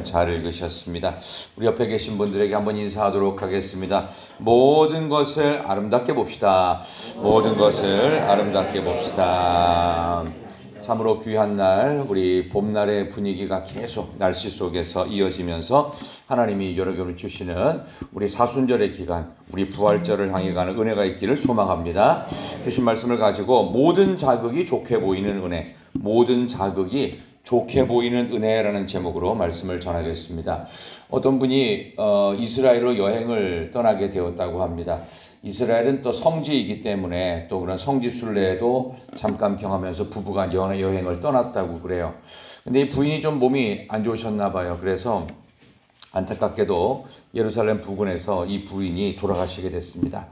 잘 읽으셨습니다. 우리 옆에 계신 분들에게 한번 인사하도록 하겠습니다. 모든 것을 아름답게 봅시다. 모든 것을 아름답게 봅시다. 참으로 귀한 날, 우리 봄날의 분위기가 계속 날씨 속에서 이어지면서 하나님이 여러분을 주시는 우리 사순절의 기간, 우리 부활절을 향해 가는 은혜가 있기를 소망합니다. 주신 말씀을 가지고 모든 자극이 좋게 보이는 은혜, 모든 자극이 좋게 보이는 은혜라는 제목으로 말씀을 전하겠습니다. 어떤 분이 이스라엘로 여행을 떠나게 되었다고 합니다. 이스라엘은 또 성지이기 때문에 또 그런 성지 순례도 잠깐 경험하면서 부부가 여행을 떠났다고 그래요. 근데 이 부인이 좀 몸이 안 좋으셨나 봐요. 그래서 안타깝게도 예루살렘 부근에서 이 부인이 돌아가시게 됐습니다.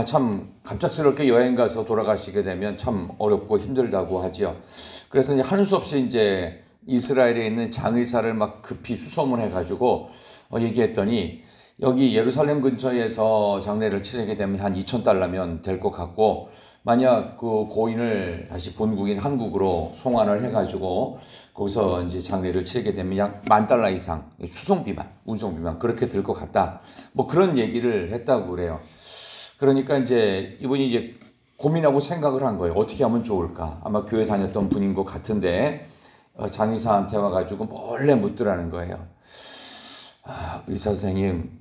참 갑작스럽게 여행 가서 돌아가시게 되면 참 어렵고 힘들다고 하지요. 그래서 이제 하는 수 없이 이제 이스라엘에 있는 장의사를 막 급히 수소문해 가지고 얘기했더니 여기 예루살렘 근처에서 장례를 치르게 되면 한 2,000달러면 될 것 같고, 만약 그 고인을 다시 본국인 한국으로 송환을 해가지고 거기서 이제 장례를 치르게 되면 약 $10,000 이상 수송비만, 운송비만 그렇게 들 것 같다. 뭐 그런 얘기를 했다고 그래요. 그러니까 이제 이분이 이제 고민하고 생각을 한 거예요. 어떻게 하면 좋을까? 아마 교회 다녔던 분인 것 같은데 장의사한테 와가지고 몰래 묻더라는 거예요. 의사 선생님,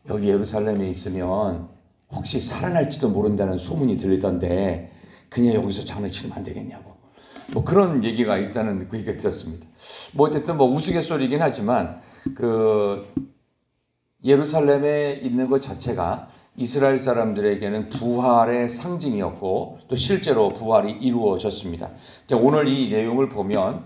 여기 예루살렘에 있으면 혹시 살아날지도 모른다는 소문이 들리던데 그냥 여기서 장례 치르면 안 되겠냐고. 뭐 그런 얘기가 있다는 그 얘기가 들었습니다. 뭐 어쨌든 뭐 우스갯소리긴 하지만 그 예루살렘에 있는 것 자체가 이스라엘 사람들에게는 부활의 상징이었고 또 실제로 부활이 이루어졌습니다. 오늘 이 내용을 보면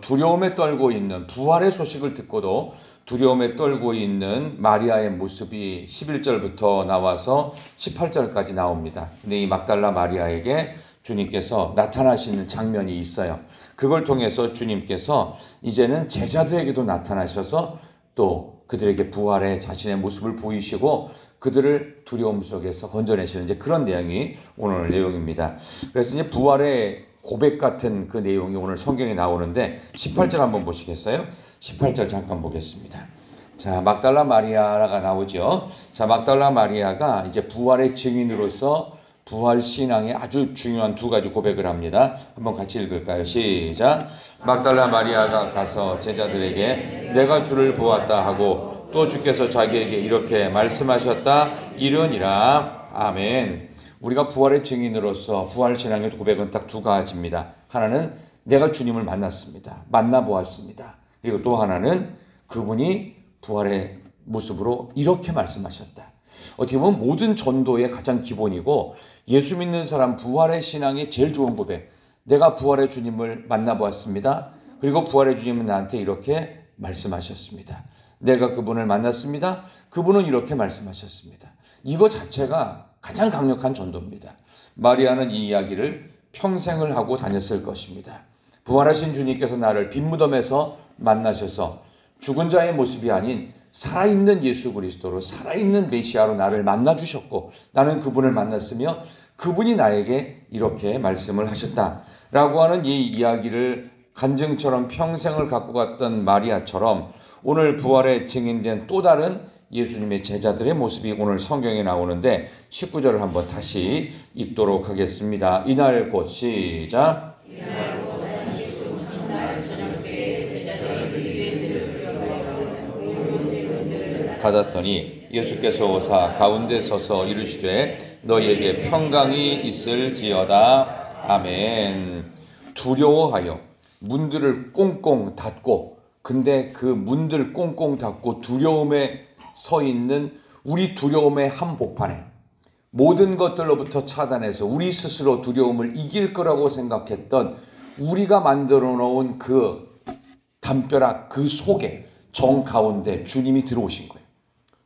두려움에 떨고 있는, 부활의 소식을 듣고도 두려움에 떨고 있는 마리아의 모습이 11절부터 나와서 18절까지 나옵니다. 근데 이 막달라 마리아에게 주님께서 나타나시는 장면이 있어요. 그걸 통해서 주님께서 이제는 제자들에게도 나타나셔서 또 그들에게 부활의 자신의 모습을 보이시고 그들을 두려움 속에서 건져내시는 이제 그런 내용이 오늘 내용입니다. 그래서 이제 부활의 고백 같은 그 내용이 오늘 성경에 나오는데 18절 한번 보시겠어요? 18절 잠깐 보겠습니다. 자, 막달라 마리아가 나오죠. 자, 막달라 마리아가 이제 부활의 증인으로서 부활 신앙의 아주 중요한 두 가지 고백을 합니다. 한번 같이 읽을까요? 시작. 막달라 마리아가 가서 제자들에게 내가 주를 보았다 하고 또 주께서 자기에게 이렇게 말씀하셨다 이르니라. 아멘. 우리가 부활의 증인으로서 부활 신앙의 고백은 딱 두 가지입니다. 하나는 내가 주님을 만났습니다. 만나보았습니다. 그리고 또 하나는 그분이 부활의 모습으로 이렇게 말씀하셨다. 어떻게 보면 모든 전도의 가장 기본이고 예수 믿는 사람 부활의 신앙의 제일 좋은 고백. 내가 부활의 주님을 만나보았습니다. 그리고 부활의 주님은 나한테 이렇게 말씀하셨습니다. 내가 그분을 만났습니다. 그분은 이렇게 말씀하셨습니다. 이거 자체가 가장 강력한 전도입니다. 마리아는 이 이야기를 평생을 하고 다녔을 것입니다. 부활하신 주님께서 나를 빈 무덤에서 만나셔서 죽은 자의 모습이 아닌 살아있는 예수 그리스도로, 살아있는 메시아로 나를 만나주셨고 나는 그분을 만났으며 그분이 나에게 이렇게 말씀을 하셨다라고 하는 이 이야기를 간증처럼 평생을 갖고 갔던 마리아처럼 오늘 부활에 증인된 또 다른 예수님의 제자들의 모습이 오늘 성경에 나오는데 19절을 한번 다시 읽도록 하겠습니다. 이날 곧 시작. 받았더니 예수께서 오사 가운데 서서 이르시되 너희에게 평강이 있을지어다. 아멘. 두려워하여 문들을 꽁꽁 닫고, 근데 그 문들 꽁꽁 닫고 두려움에 서 있는 우리 두려움의 한복판에 모든 것들로부터 차단해서 우리 스스로 두려움을 이길 거라고 생각했던 우리가 만들어 놓은 그 담벼락 그 속에 정 가운데 주님이 들어오신 거예요.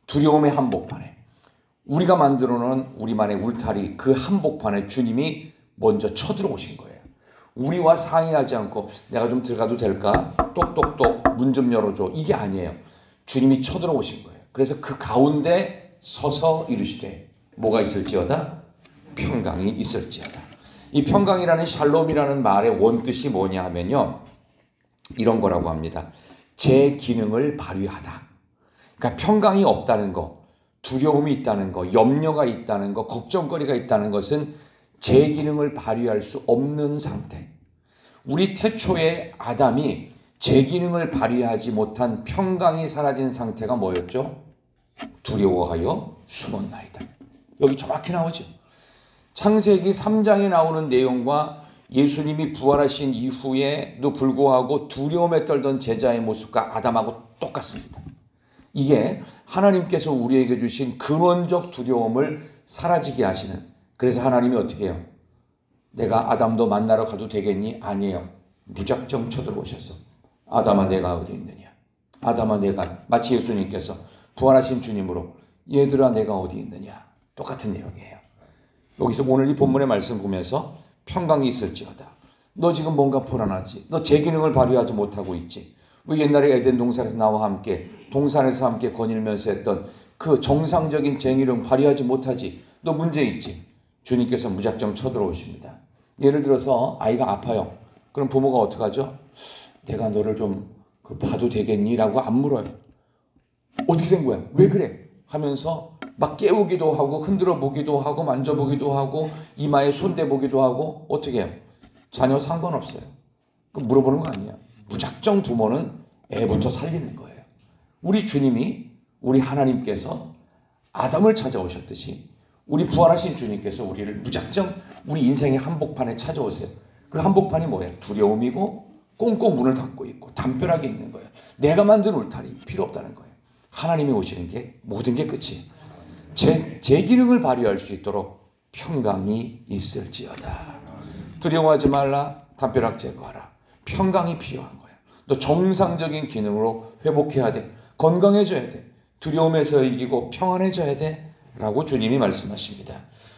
두려움의 한복판에 우리가 만들어 놓은 우리만의 울타리 그 한복판에 주님이 먼저 쳐들어오신 거예요. 우리와 상의하지 않고 내가 좀 들어가도 될까? 똑똑똑 문 좀 열어줘. 이게 아니에요. 주님이 쳐들어오신 거예요. 그래서 그 가운데 서서 이르시되 뭐가 있을지어다? 평강이 있을지어다. 이 평강이라는 샬롬이라는 말의 원뜻이 뭐냐 하면요, 이런 거라고 합니다. 제 기능을 발휘하다. 그러니까 평강이 없다는 거, 두려움이 있다는 거, 염려가 있다는 거, 걱정거리가 있다는 것은 제 기능을 발휘할 수 없는 상태. 우리 태초의 아담이 제 기능을 발휘하지 못한 평강이 사라진 상태가 뭐였죠? 두려워하여 숨었나이다. 여기 정확히 나오죠. 창세기 3장에 나오는 내용과 예수님이 부활하신 이후에도 불구하고 두려움에 떨던 제자의 모습과 아담하고 똑같습니다. 이게 하나님께서 우리에게 주신 근원적 두려움을 사라지게 하시는, 그래서 하나님이 어떻게 해요? 내가 아담도 만나러 가도 되겠니? 아니에요. 무작정 쳐들어오셔서 아담아 내가 어디 있느냐? 아담아 내가, 마치 예수님께서 부활하신 주님으로 얘들아 내가 어디 있느냐? 똑같은 내용이에요. 여기서 오늘 이 본문의 말씀 보면서 평강이 있을지어다. 너 지금 뭔가 불안하지? 너 제 기능을 발휘하지 못하고 있지? 왜 옛날에 에덴 동산에서 나와 함께 동산에서 함께 거닐면서 했던 그 정상적인 제 기능 발휘하지 못하지? 너 문제 있지? 주님께서 무작정 쳐들어오십니다. 예를 들어서 아이가 아파요. 그럼 부모가 어떻게 하죠? 내가 너를 좀 봐도 되겠니? 라고 안 물어요. 어떻게 된 거야? 왜 그래? 하면서 막 깨우기도 하고 흔들어 보기도 하고 만져보기도 하고 이마에 손대보기도 하고 어떻게 해요? 자녀 상관없어요. 그 물어보는 거 아니에요. 무작정 부모는 애부터 살리는 거예요. 우리 주님이, 우리 하나님께서 아담을 찾아오셨듯이 우리 부활하신 주님께서 우리를 무작정 우리 인생의 한복판에 찾아오세요. 그 한복판이 뭐예요? 두려움이고 꽁꽁 문을 닫고 있고 담벼락이 있는 거예요. 내가 만든 울타리 필요 없다는 거예요. 하나님이 오시는 게 모든 게 끝이에요. 제 기능을 발휘할 수 있도록 평강이 있을지어다. 두려워하지 말라. 담벼락 제거하라. 평강이 필요한 거야. 너 정상적인 기능으로 회복해야 돼. 건강해져야 돼. 두려움에서 이기고 평안해져야 돼. 라고 주님이 말씀하십니다.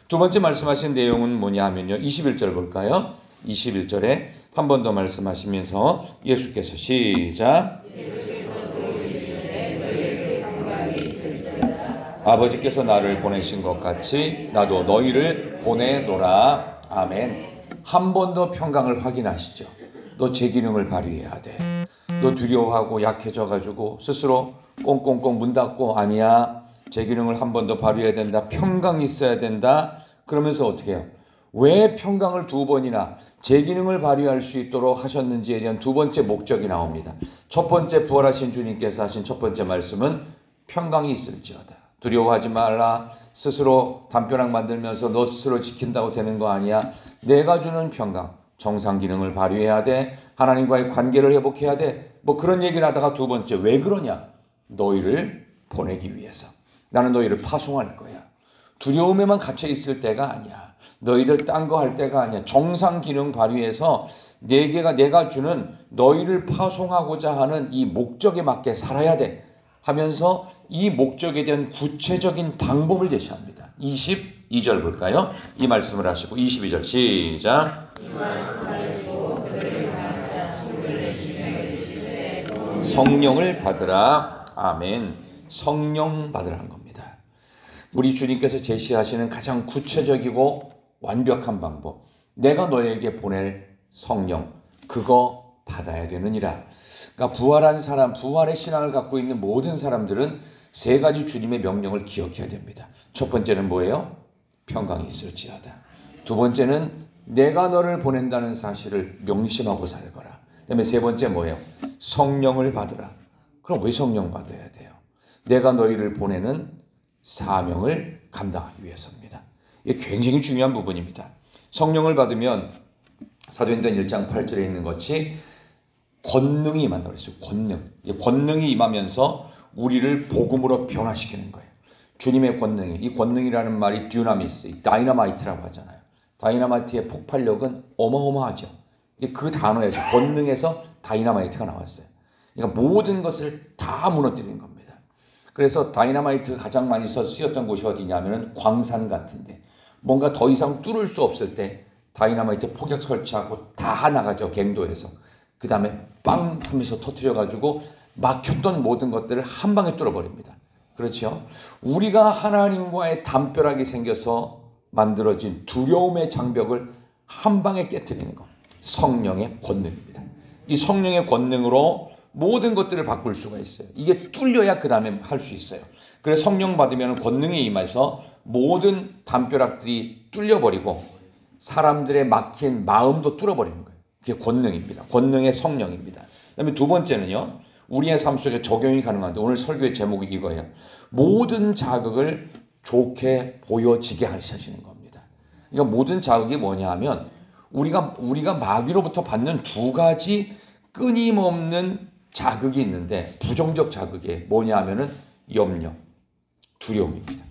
두 번째 말씀하신 내용은 뭐냐 하면요. 21절 볼까요? 21절에 한 번 더 말씀하시면서 예수께서 시작. 아버지께서 나를 보내신 것 같이 나도 너희를 보내노라. 아멘. 한 번 더 평강을 확인하시죠. 너 제 기능을 발휘해야 돼. 너 두려워하고 약해져가지고 스스로 꽁꽁꽁 문 닫고 아니야. 제 기능을 한 번 더 발휘해야 된다. 평강이 있어야 된다. 그러면서 어떻게 해요? 왜 평강을 두 번이나 제 기능을 발휘할 수 있도록 하셨는지에 대한 두 번째 목적이 나옵니다. 첫 번째 부활하신 주님께서 하신 첫 번째 말씀은 평강이 있을지어다. 두려워하지 말라. 스스로 담벼락 만들면서 너 스스로 지킨다고 되는 거 아니야. 내가 주는 평강, 정상 기능을 발휘해야 돼. 하나님과의 관계를 회복해야 돼. 뭐 그런 얘기를 하다가 두 번째, 왜 그러냐? 너희를 보내기 위해서. 나는 너희를 파송할 거야. 두려움에만 갇혀 있을 때가 아니야. 너희들 딴 거 할 때가 아니야. 정상 기능 발휘해서 내가 주는 너희를 파송하고자 하는 이 목적에 맞게 살아야 돼. 하면서 이 목적에 대한 구체적인 방법을 제시합니다. 22절 볼까요? 이 말씀을 하시고 22절 시작. 성령을 받으라. 아멘. 성령 받으라는 겁니다. 우리 주님께서 제시하시는 가장 구체적이고 완벽한 방법. 내가 너에게 보낼 성령, 그거 받아야 되느니라. 그러니까 부활한 사람, 부활의 신앙을 갖고 있는 모든 사람들은 세 가지 주님의 명령을 기억해야 됩니다. 첫 번째는 뭐예요? 평강이 있을지어다. 두 번째는 내가 너를 보낸다는 사실을 명심하고 살거라. 그다음에 세 번째 뭐예요? 성령을 받으라. 그럼 왜 성령 받아야 돼요? 내가 너희를 보내는 사명을 감당하기 위해서입니다. 이게 굉장히 중요한 부분입니다. 성령을 받으면 사도행전 1장 8절에 있는 것이 권능이 임한다고 했어요. 권능이 임하면서 우리를 복음으로 변화시키는 거예요. 주님의 권능이, 이 권능이라는 말이 듀나미스, 다이너마이트라고 하잖아요. 다이너마이트의 폭발력은 어마어마하죠. 그 단어에서, 권능에서 다이너마이트가 나왔어요. 그러니까 모든 것을 다 무너뜨리는 겁니다. 그래서 다이너마이트가 가장 많이 쓰였던 곳이 어디냐면 광산 같은데, 뭔가 더 이상 뚫을 수 없을 때 다이너마이트 폭격 설치하고 다 나가죠. 갱도에서. 그 다음에 빵 하면서 터뜨려가지고 막혔던 모든 것들을 한 방에 뚫어버립니다. 그렇죠? 우리가 하나님과의 담벼락이 생겨서 만들어진 두려움의 장벽을 한 방에 깨뜨리는 것. 성령의 권능입니다. 이 성령의 권능으로 모든 것들을 바꿀 수가 있어요. 이게 뚫려야 그 다음에 할 수 있어요. 그래서 성령 받으면 권능이 임해서 모든 담벼락들이 뚫려버리고 사람들의 막힌 마음도 뚫어버리는 거예요. 그게 권능입니다. 권능의 성령입니다. 그다음에 두 번째는요. 우리의 삶 속에 적용이 가능한데 오늘 설교의 제목이 이거예요. 모든 자극을 좋게 보여지게 하시는 겁니다. 그러니까 모든 자극이 뭐냐 하면 우리가 마귀로부터 받는 두 가지 끊임없는 자극이 있는데 부정적 자극이 뭐냐 하면은 염려, 두려움입니다.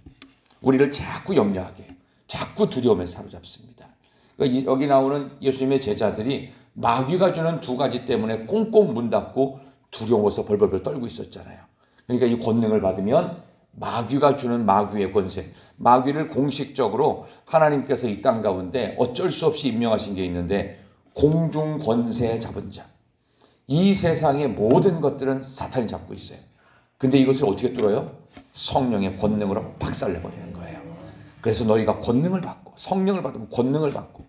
우리를 자꾸 염려하게 해요. 자꾸 두려움에 사로잡습니다. 그러니까 여기 나오는 예수님의 제자들이 마귀가 주는 두 가지 때문에 꽁꽁 문 닫고 두려워서 벌벌벌 떨고 있었잖아요. 그러니까 이 권능을 받으면 마귀가 주는 마귀의 권세, 마귀를 공식적으로 하나님께서 이 땅 가운데 어쩔 수 없이 임명하신 게 있는데 공중 권세 잡은 자. 이 세상의 모든 것들은 사탄이 잡고 있어요. 근데 이것을 어떻게 뚫어요? 성령의 권능으로 박살내버리는 거예요. 그래서 너희가 권능을 받고 성령을 받으면 권능을 받고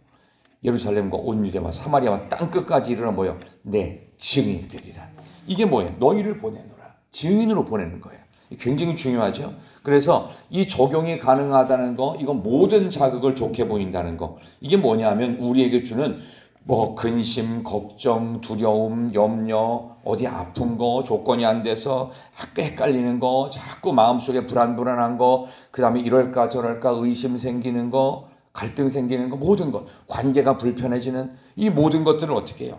예루살렘과 온 유대와 사마리아와 땅끝까지 이르러 모여 내 증인이 되리라. 이게 뭐예요? 너희를 보내노라. 증인으로 보내는 거예요. 굉장히 중요하죠. 그래서 이 적용이 가능하다는 거, 이건 모든 자극을 좋게 보인다는 거. 이게 뭐냐 하면 우리에게 주는 근심, 걱정, 두려움, 염려, 어디 아픈 거, 조건이 안 돼서 자꾸 헷갈리는 거, 자꾸 마음속에 불안한 거, 그 다음에 이럴까 저럴까 의심 생기는 거, 갈등 생기는 거, 모든 것, 관계가 불편해지는 이 모든 것들을 어떻게 해요?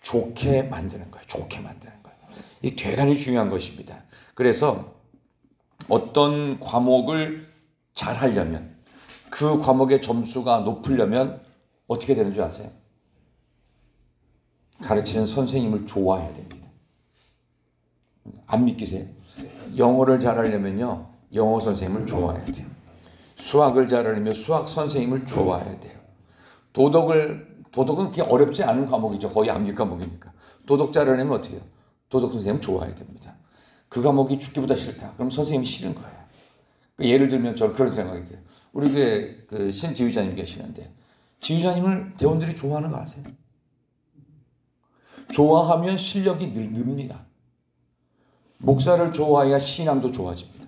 좋게 만드는 거예요. 좋게 만드는 거예요. 이게 대단히 중요한 것입니다. 그래서 어떤 과목을 잘 하려면 그 과목의 점수가 높으려면 어떻게 되는 줄 아세요? 가르치는 선생님을 좋아해야 됩니다. 안 믿기세요? 영어를 잘하려면요, 영어 선생님을 좋아해야 돼요. 수학을 잘하려면 수학 선생님을 좋아해야 돼요. 도덕은 그렇게 어렵지 않은 과목이죠. 거의 암기 과목이니까. 도덕 잘하려면 어떻게 해요? 도덕 선생님 좋아해야 됩니다. 그 과목이 죽기보다 싫다. 그럼 선생님이 싫은 거예요. 예를 들면 저는 그런 생각이 들어요. 우리 교회 그 신지휘자님 계시는데 지휘자님을 대원들이 좋아하는 거 아세요? 좋아하면 실력이 늡니다. 목사를 좋아해야 신앙도 좋아집니다.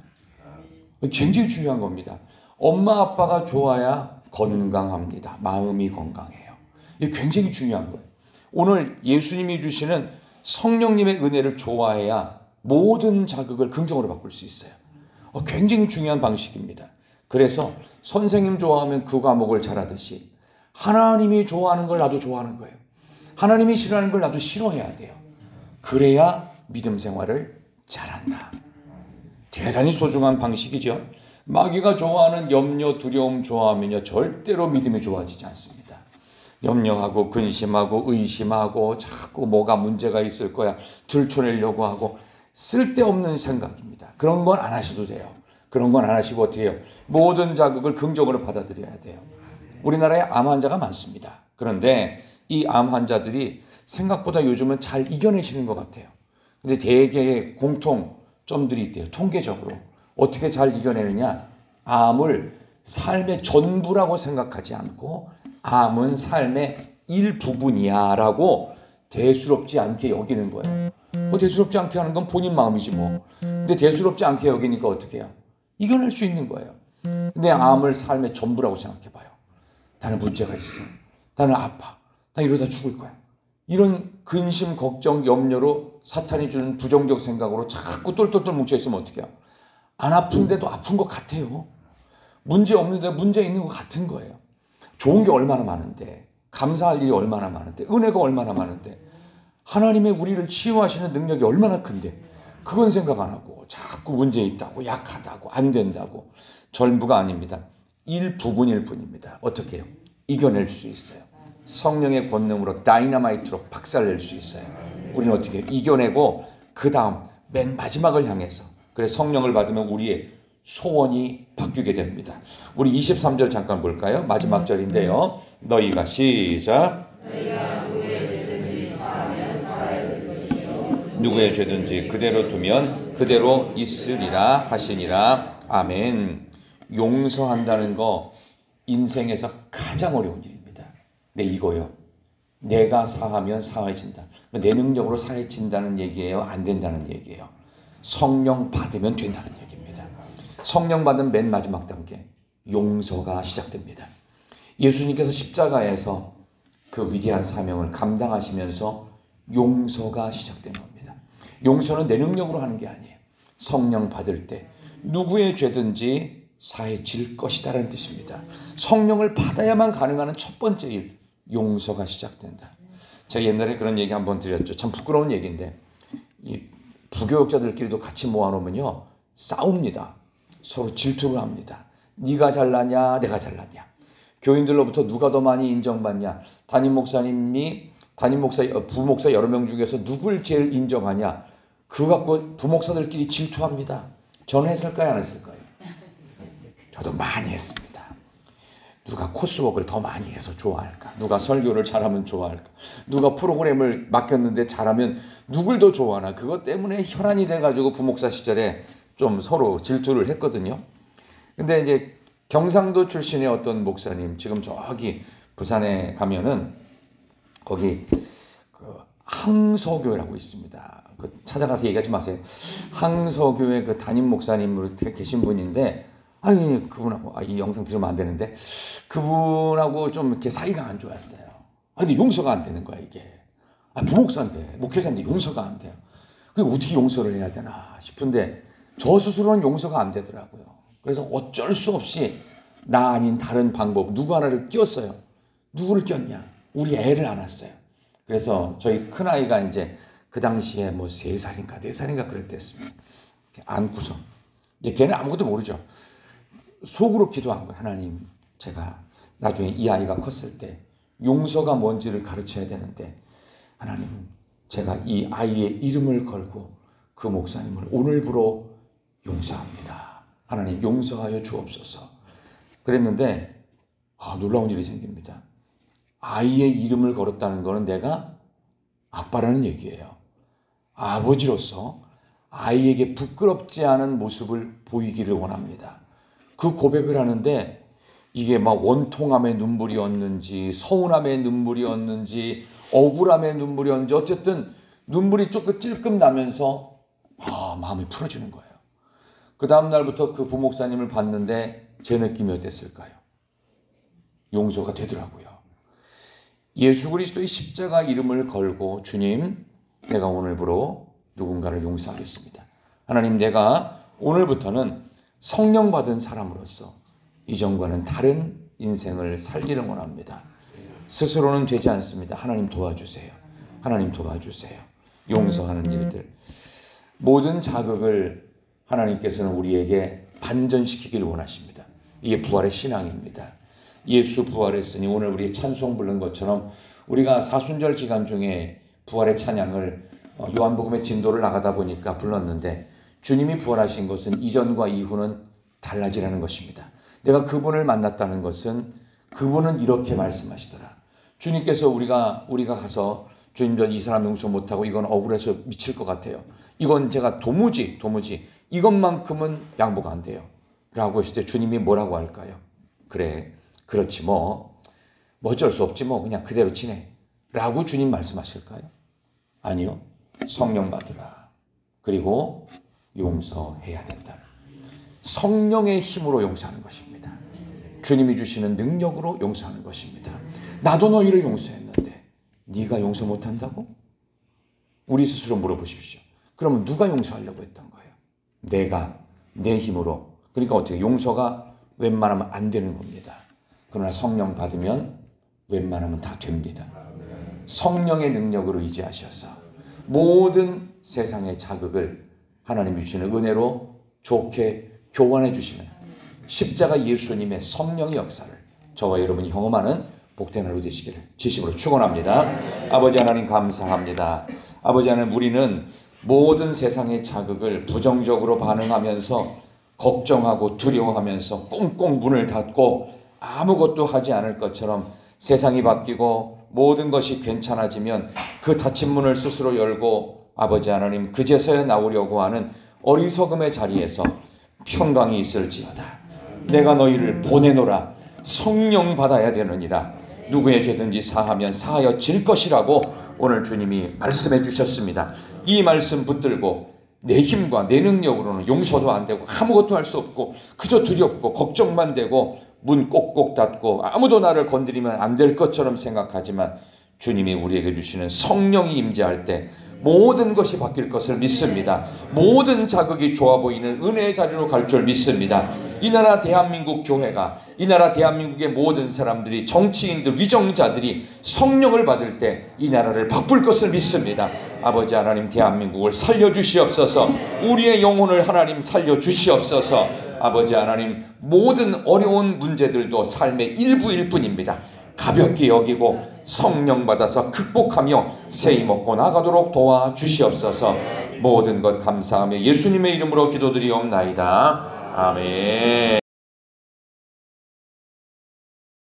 굉장히 중요한 겁니다. 엄마 아빠가 좋아야 건강합니다. 마음이 건강해요. 이게 굉장히 중요한 거예요. 오늘 예수님이 주시는 성령님의 은혜를 좋아해야 모든 자극을 긍정으로 바꿀 수 있어요. 굉장히 중요한 방식입니다. 그래서 선생님 좋아하면 그 과목을 잘하듯이 하나님이 좋아하는 걸 나도 좋아하는 거예요. 하나님이 싫어하는 걸 나도 싫어해야 돼요. 그래야 믿음 생활을 잘한다. 대단히 소중한 방식이죠. 마귀가 좋아하는 염려, 두려움 좋아하면요, 절대로 믿음이 좋아지지 않습니다. 염려하고 근심하고 의심하고 자꾸 뭐가 문제가 있을 거야 들춰내려고 하고 쓸데없는 생각입니다. 그런 건 안 하셔도 돼요. 그런 건 안 하시고 어떻게 해요? 모든 자극을 긍정으로 받아들여야 돼요. 우리나라에 암 환자가 많습니다. 그런데 이 암 환자들이 생각보다 요즘은 잘 이겨내시는 것 같아요. 근데 대개의 공통점들이 있대요. 통계적으로. 어떻게 잘 이겨내느냐? 암을 삶의 전부라고 생각하지 않고 암은 삶의 일부분이야 라고 대수롭지 않게 여기는 거예요. 대수롭지 않게 하는 건 본인 마음이지 뭐. 근데 대수롭지 않게 여기니까 어떻게 해요? 이겨낼 수 있는 거예요. 근데 암을 삶의 전부라고 생각해봐요. 나는 문제가 있어. 나는 아파. 나 이러다 죽을 거야. 이런 근심, 걱정, 염려로 사탄이 주는 부정적 생각으로 자꾸 똘똘똘 뭉쳐있으면 어떻게 해요? 안 아픈데도 아픈 것 같아요. 문제 없는데 문제 있는 것 같은 거예요. 좋은 게 얼마나 많은데, 감사할 일이 얼마나 많은데, 은혜가 얼마나 많은데, 하나님의 우리를 치유하시는 능력이 얼마나 큰데 그건 생각 안 하고 자꾸 문제 있다고, 약하다고, 안 된다고. 전부가 아닙니다. 일부분일 뿐입니다. 어떻게 해요? 이겨낼 수 있어요. 성령의 권능으로 다이너마이트로 박살낼 수 있어요. 우리는 어떻게 해요? 이겨내고 그 다음 맨 마지막을 향해서, 그래서 성령을 받으면 우리의 소원이 바뀌게 됩니다. 우리 23절 잠깐 볼까요? 마지막 절인데요. 너희가 시작. 누구의 죄든지 그대로 두면 그대로 있으리라 하시니라. 아멘. 용서한다는 거 인생에서 가장 어려운 일입니다. 근데 이거요, 내가 사하면 사해진다. 내 능력으로 사해진다는 얘기예요? 안 된다는 얘기예요? 성령 받으면 된다는 얘기입니다. 성령 받은 맨 마지막 단계, 용서가 시작됩니다. 예수님께서 십자가에서 그 위대한 사명을 감당하시면서 용서가 시작된 겁니다. 용서는 내 능력으로 하는 게 아니에요. 성령 받을 때 누구의 죄든지 사해질 것이다라는 뜻입니다. 성령을 받아야만 가능한 첫 번째 일, 용서가 시작된다. 제가 옛날에 그런 얘기 한번 드렸죠. 참 부끄러운 얘기인데 이 부교육자들끼리도 같이 모아놓으면요 싸웁니다. 서로 질투를 합니다. 네가 잘나냐 내가 잘나냐. 교인들로부터 누가 더 많이 인정받냐. 부목사 여러 명 중에서 누굴 제일 인정하냐. 그거 갖고 부목사들끼리 질투합니다. 저는 했을까요 안 했을까요? 저도 많이 했습니다. 누가 코스웍을 더 많이 해서 좋아할까? 누가 설교를 잘하면 좋아할까? 누가 프로그램을 맡겼는데 잘하면 누굴 더 좋아하나? 그것 때문에 혈안이 돼가지고 부목사 시절에 좀 서로 질투를 했거든요. 근데 이제 경상도 출신의 어떤 목사님, 지금 저기 부산에 가면은 거기 그 항서교회라고 있습니다. 그 찾아가서 얘기하지 마세요. 항서교회 그 담임 목사님으로 계신 분인데, 아니 그분하고 이 영상 들으면 안 되는데 그분하고 좀 이렇게 사이가 안 좋았어요. 근데 용서가 안 되는 거야 이게. 부목사인데 목회자인데 용서가 안 돼요. 그게 어떻게 용서를 해야 되나 싶은데 저 스스로는 용서가 안 되더라고요. 그래서 어쩔 수 없이 나 아닌 다른 방법 누구 하나를 끼웠어요. 누구를 꼈냐? 우리 애를 안았어요. 그래서 저희 큰아이가 이제 그 당시에 뭐 3살인가 4살인가 그랬댔습니다. 안고서 걔는 아무것도 모르죠. 속으로 기도한 거예요. 하나님, 제가 나중에 이 아이가 컸을 때 용서가 뭔지를 가르쳐야 되는데 하나님, 제가 이 아이의 이름을 걸고 그 목사님을 오늘부로 용서합니다. 하나님 용서하여 주옵소서. 그랬는데 놀라운 일이 생깁니다. 아이의 이름을 걸었다는 것은 내가 아빠라는 얘기예요. 아버지로서 아이에게 부끄럽지 않은 모습을 보이기를 원합니다. 그 고백을 하는데 이게 막 원통함의 눈물이었는지 서운함의 눈물이었는지 억울함의 눈물이었는지 어쨌든 눈물이 조금 찔끔 나면서 마음이 풀어지는 거예요. 그 다음 날부터 그 부목사님을 봤는데 제 느낌이 어땠을까요? 용서가 되더라고요. 예수 그리스도의 십자가 이름을 걸고 주님, 내가 오늘부로 누군가를 용서하겠습니다. 하나님, 내가 오늘부터는 성령 받은 사람으로서 이전과는 다른 인생을 살기를 원합니다. 스스로는 되지 않습니다. 하나님 도와주세요. 하나님 도와주세요. 용서하는 일들. 모든 자극을 하나님께서는 우리에게 반전시키길 원하십니다. 이게 부활의 신앙입니다. 예수 부활했으니 오늘 우리 찬송 부른 것처럼 우리가 사순절 기간 중에 부활의 찬양을 요한복음의 진도를 나가다 보니까 불렀는데 주님이 부활하신 것은 이전과 이후는 달라지라는 것입니다. 내가 그분을 만났다는 것은 그분은 이렇게 말씀하시더라. 주님께서 우리가 가서 주님 전 이 사람 용서 못하고 이건 억울해서 미칠 것 같아요. 이건 제가 도무지 이것만큼은 양보가 안 돼요. 라고 했을 때 주님이 뭐라고 할까요? 그래, 그렇지 뭐 어쩔 수 없지 뭐 그냥 그대로 지내. 라고 주님 말씀하실까요? 아니요. 성령 받으라. 그리고 용서해야 된다. 성령의 힘으로 용서하는 것입니다. 주님이 주시는 능력으로 용서하는 것입니다. 나도 너희를 용서했는데 네가 용서 못한다고? 우리 스스로 물어보십시오. 그러면 누가 용서하려고 했던 거예요? 내가 내 힘으로. 그러니까 어떻게 용서가 웬만하면 안 되는 겁니다. 그러나 성령 받으면 웬만하면 다 됩니다. 성령의 능력으로 의지하셔서 모든 세상의 자극을 하나님이 주시는 은혜로 좋게 교환해 주시는 십자가 예수님의 성령의 역사를 저와 여러분이 경험하는 복된 하루 되시기를 진심으로 축원합니다. 아버지 하나님 감사합니다. 아버지 하나님, 우리는 모든 세상의 자극을 부정적으로 반응하면서 걱정하고 두려워하면서 꽁꽁 문을 닫고 아무것도 하지 않을 것처럼 세상이 바뀌고 모든 것이 괜찮아지면 그 닫힌 문을 스스로 열고 아버지 하나님 그제서야 나오려고 하는 어리석음의 자리에서 평강이 있을지어다. 내가 너희를 보내노라. 성령 받아야 되느니라. 누구의 죄든지 사하면 사하여질 것이라고 오늘 주님이 말씀해 주셨습니다. 이 말씀 붙들고 내 힘과 내 능력으로는 용서도 안 되고 아무것도 할 수 없고 그저 두렵고 걱정만 되고 문 꼭꼭 닫고 아무도 나를 건드리면 안 될 것처럼 생각하지만 주님이 우리에게 주시는 성령이 임재할 때 모든 것이 바뀔 것을 믿습니다. 모든 자극이 좋아 보이는 은혜의 자리로 갈 줄 믿습니다. 이 나라 대한민국 교회가, 이 나라 대한민국의 모든 사람들이, 정치인들, 위정자들이 성령을 받을 때 이 나라를 바꿀 것을 믿습니다. 아버지 하나님, 대한민국을 살려주시옵소서. 우리의 영혼을 하나님 살려주시옵소서. 아버지 하나님, 모든 어려운 문제들도 삶의 일부일 뿐입니다. 가볍게 여기고 성령 받아서 극복하며 세임 얻고 나가도록 도와주시옵소서. 모든 것 감사하며 예수님의 이름으로 기도드리옵나이다. 아멘.